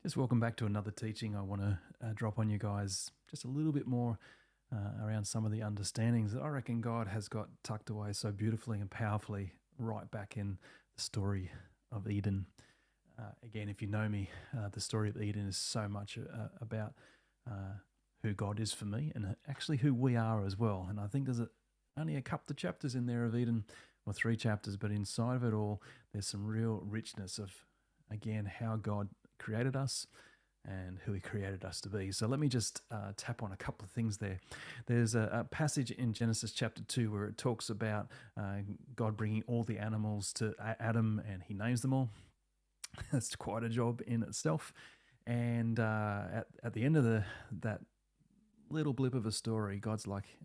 Just welcome back to another teaching. I want to drop on you guys just a little bit more around some of the understandings that I reckon God has got tucked away so beautifully and powerfully right back in the story of Eden. Again, if you know me, the story of Eden is so much about who God is for me and actually who we are as well. And I think there's only a couple of chapters in there of Eden, or 3 chapters, but inside of it all, there's some real richness of, again, how God created us and who he created us to be. So let me just tap on a couple of things there. There's a passage in Genesis chapter 2 where it talks about God bringing all the animals to Adam and he names them all. That's quite a job in itself. And at the end of that little blip of a story, God's like,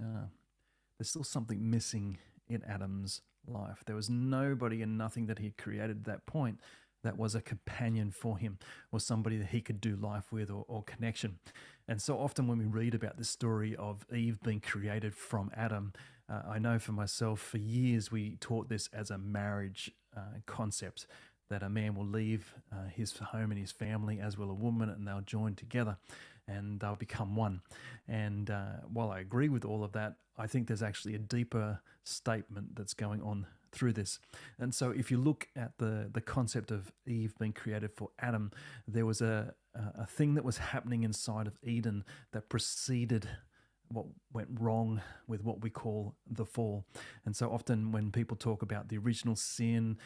there's still something missing in Adam's life. There was nobody and nothing that he had created at that point that was a companion for him or somebody that he could do life with or connection. And so often when we read about this story of Eve being created from Adam, I know for myself, for years we taught this as a marriage concept, that a man will leave his home and his family, as will a woman, and they'll join together and they'll become one. And while I agree with all of that, I think there's actually a deeper statement that's going on through this. And so if you look at the concept of Eve being created for Adam, there was a thing that was happening inside of Eden that preceded what went wrong with what we call the fall. And so often when people talk about the original sin,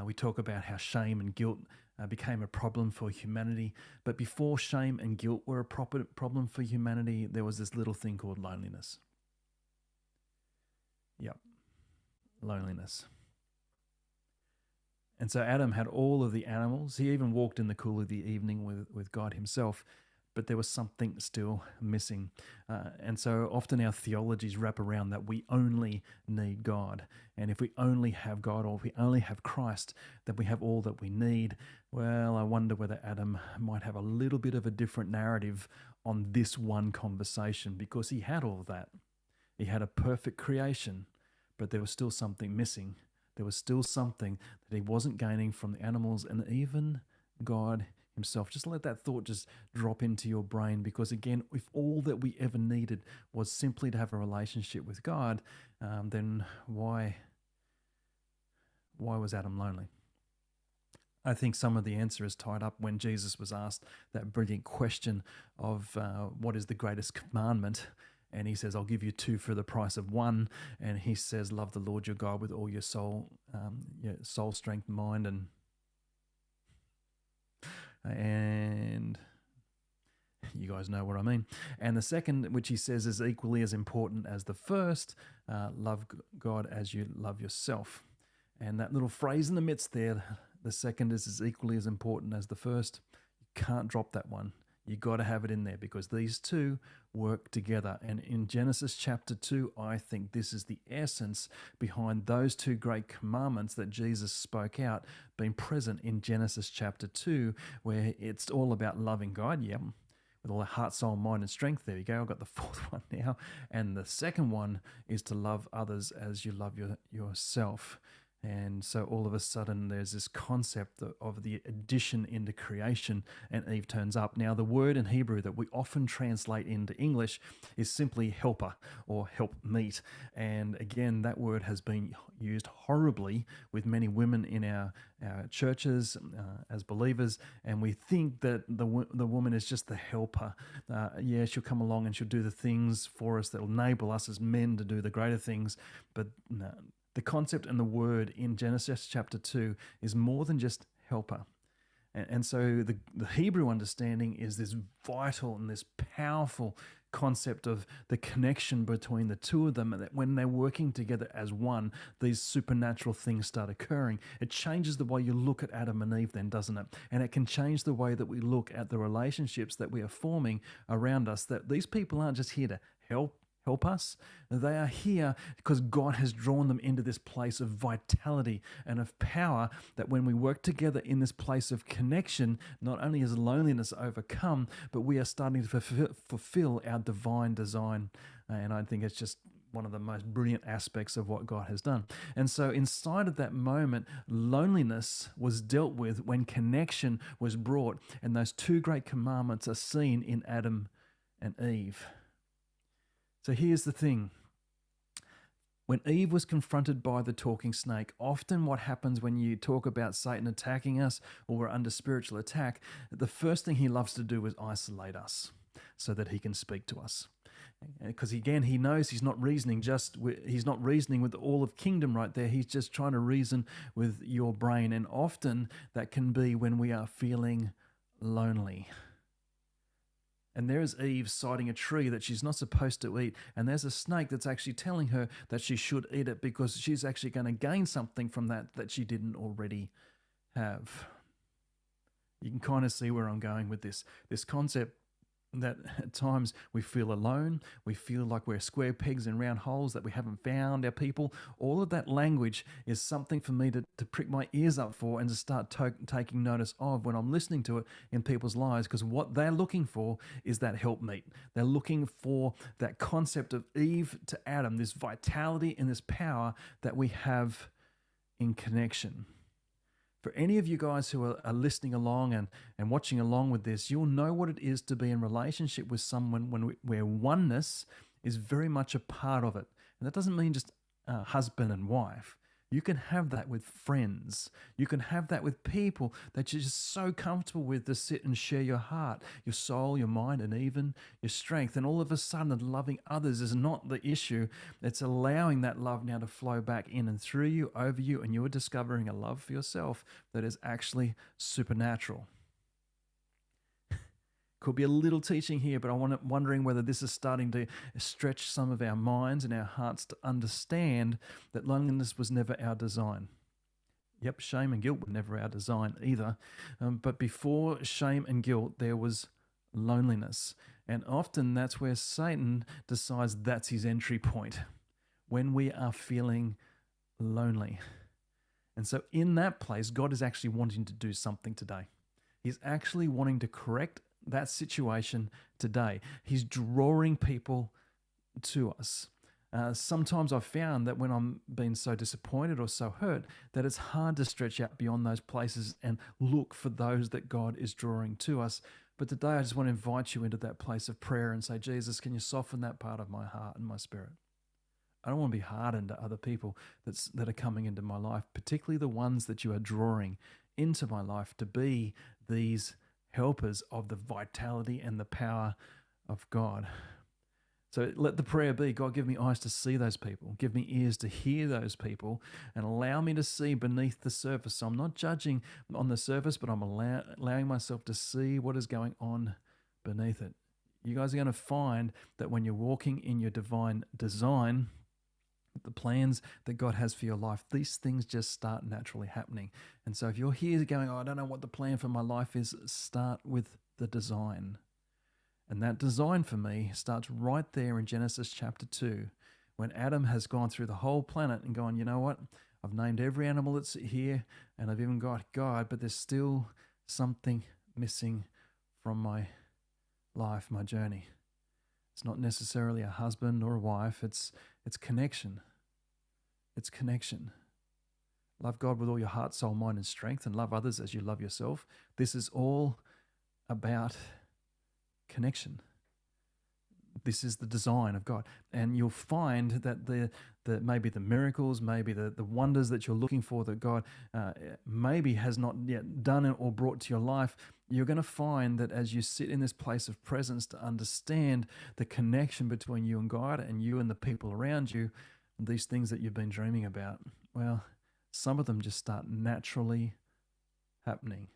we talk about how shame and guilt became a problem for humanity. But before shame and guilt were a proper problem for humanity, there was this little thing called loneliness. Yep, loneliness. And so Adam had all of the animals. He even walked in the cool of the evening with God himself, but there was something still missing. And so often our theologies wrap around that we only need God. And if we only have God, or if we only have Christ, then we have all that we need. Well, I wonder whether Adam might have a little bit of a different narrative on this one conversation, because he had all of that. He had a perfect creation, but there was still something missing. There was still something that he wasn't gaining from the animals and even God himself. Just let that thought just drop into your brain, because again, if all that we ever needed was simply to have a relationship with God, then why was Adam lonely? I think some of the answer is tied up when Jesus was asked that brilliant question of what is the greatest commandment. And he says, I'll give you 2 for the price of 1. And he says, love the Lord your God with all your soul, strength, mind, and you guys know what I mean. And the second, which he says is equally as important as the first, love God as you love yourself. And that little phrase in the midst there, the second is as equally as important as the first. You can't drop that one. You got to have it in there, because these two work together. And in Genesis chapter 2, I think this is the essence behind those 2 great commandments that Jesus spoke out, being present in Genesis chapter 2, where it's all about loving God, with all the heart, soul, mind, and strength. There you go. I've got the 4th one now. And the second one is to love others as you love yourself. And so all of a sudden there's this concept of the addition into creation, and Eve turns up. Now the word in Hebrew that we often translate into English is simply helper or helpmeet. And again, that word has been used horribly with many women in our churches as believers, and we think that the woman is just the helper. She'll come along and she'll do the things for us that will enable us as men to do the greater things, but no. The concept and the word in Genesis chapter 2 is more than just helper. And so the Hebrew understanding is this vital and this powerful concept of the connection between the 2 of them, and that when they're working together as one, these supernatural things start occurring. It changes the way you look at Adam and Eve then, doesn't it? And it can change the way that we look at the relationships that we are forming around us, that these people aren't just here to help us. They are here because God has drawn them into this place of vitality and of power, that when we work together in this place of connection, not only is loneliness overcome, but we are starting to fulfill our divine design. And I think it's just one of the most brilliant aspects of what God has done. And so, inside of that moment, loneliness was dealt with when connection was brought. And those two great commandments are seen in Adam and Eve. So, here's the thing. When Eve was confronted by the talking snake, often what happens when you talk about Satan attacking us or we're under spiritual attack, the first thing he loves to do is isolate us so that he can speak to us. Because again, he knows he's not reasoning he's not reasoning with all of kingdom right there. He's just trying to reason with your brain. And often that can be when we are feeling lonely. And there's Eve sighting a tree that she's not supposed to eat. And there's a snake that's actually telling her that she should eat it because she's actually going to gain something from that she didn't already have. You can kind of see where I'm going with this concept that at times we feel alone, we feel like we're square pegs in round holes, that we haven't found our people. All of that language is something for me to prick my ears up for and to start taking notice of when I'm listening to it in people's lives, because what they're looking for is that helpmeet. They're looking for that concept of Eve to Adam, this vitality and this power that we have in connection. For any of you guys who are listening along and watching along with this, you'll know what it is to be in relationship with someone where oneness is very much a part of it. And that doesn't mean just husband and wife. You can have that with friends. You can have that with people that you're just so comfortable with to sit and share your heart, your soul, your mind, and even your strength. And all of a sudden, loving others is not the issue. It's allowing that love now to flow back in and through you, over you, and you're discovering a love for yourself that is actually supernatural. Could be a little teaching here, but I'm wondering whether this is starting to stretch some of our minds and our hearts to understand that loneliness was never our design. Yep, shame and guilt were never our design either. But before shame and guilt, there was loneliness. And often that's where Satan decides that's his entry point, when we are feeling lonely. And so in that place, God is actually wanting to do something today. He's actually wanting to correct that situation today. He's drawing people to us. Sometimes I've found that when I'm being so disappointed or so hurt, that it's hard to stretch out beyond those places and look for those that God is drawing to us. But today I just want to invite you into that place of prayer and say, Jesus, can you soften that part of my heart and my spirit? I don't want to be hardened to other people that are coming into my life, particularly the ones that you are drawing into my life to be these helpers of the vitality and the power of God. So let the prayer be, God, give me eyes to see those people. Give me ears to hear those people and allow me to see beneath the surface. So I'm not judging on the surface, but I'm allowing myself to see what is going on beneath it. You guys are going to find that when you're walking in your divine design, the plans that God has for your life, these things just start naturally happening. And so if you're here going, oh, I don't know what the plan for my life is, start with the design. And that design for me starts right there in Genesis chapter 2, when Adam has gone through the whole planet and gone, you know what? I've named every animal that's here and I've even got God, but there's still something missing from my life, my journey. It's not necessarily a husband or a wife. It's connection. It's connection. Love God with all your heart, soul, mind, and strength, and love others as you love yourself. This is all about connection. This is the design of God. And you'll find that the maybe the miracles, maybe the wonders that you're looking for that God maybe has not yet done or brought to your life, you're going to find that as you sit in this place of presence to understand the connection between you and God and you and the people around you, these things that you've been dreaming about, well, some of them just start naturally happening.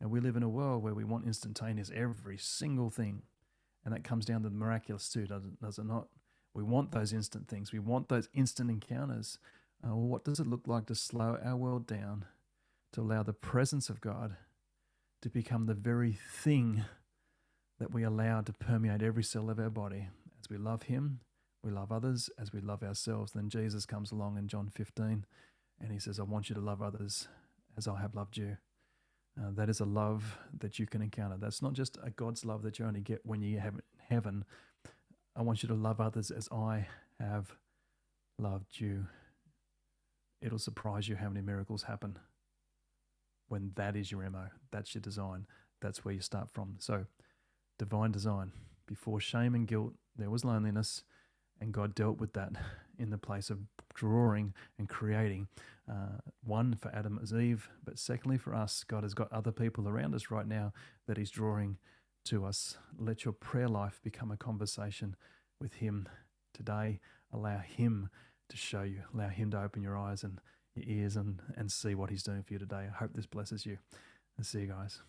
And we live in a world where we want instantaneous every single thing. And that comes down to the miraculous too, does it not? We want those instant things. We want those instant encounters. Well, what does it look like to slow our world down, to allow the presence of God to become the very thing that we allow to permeate every cell of our body? As we love Him, we love others as we love ourselves. Then Jesus comes along in John 15 and He says, I want you to love others as I have loved you. That is a love that you can encounter. That's not just a God's love that you only get when you have it in heaven. I want you to love others as I have loved you. It'll surprise you how many miracles happen when that is your MO. That's your design. That's where you start from. So, divine design. Before shame and guilt, there was loneliness, and God dealt with that in the place of drawing and creating. One, for Adam as Eve, but secondly, for us, God has got other people around us right now that He's drawing to us. Let your prayer life become a conversation with Him today. Allow Him to show you, allow Him to open your eyes and your ears and see what He's doing for you today. I hope this blesses you. And see you guys.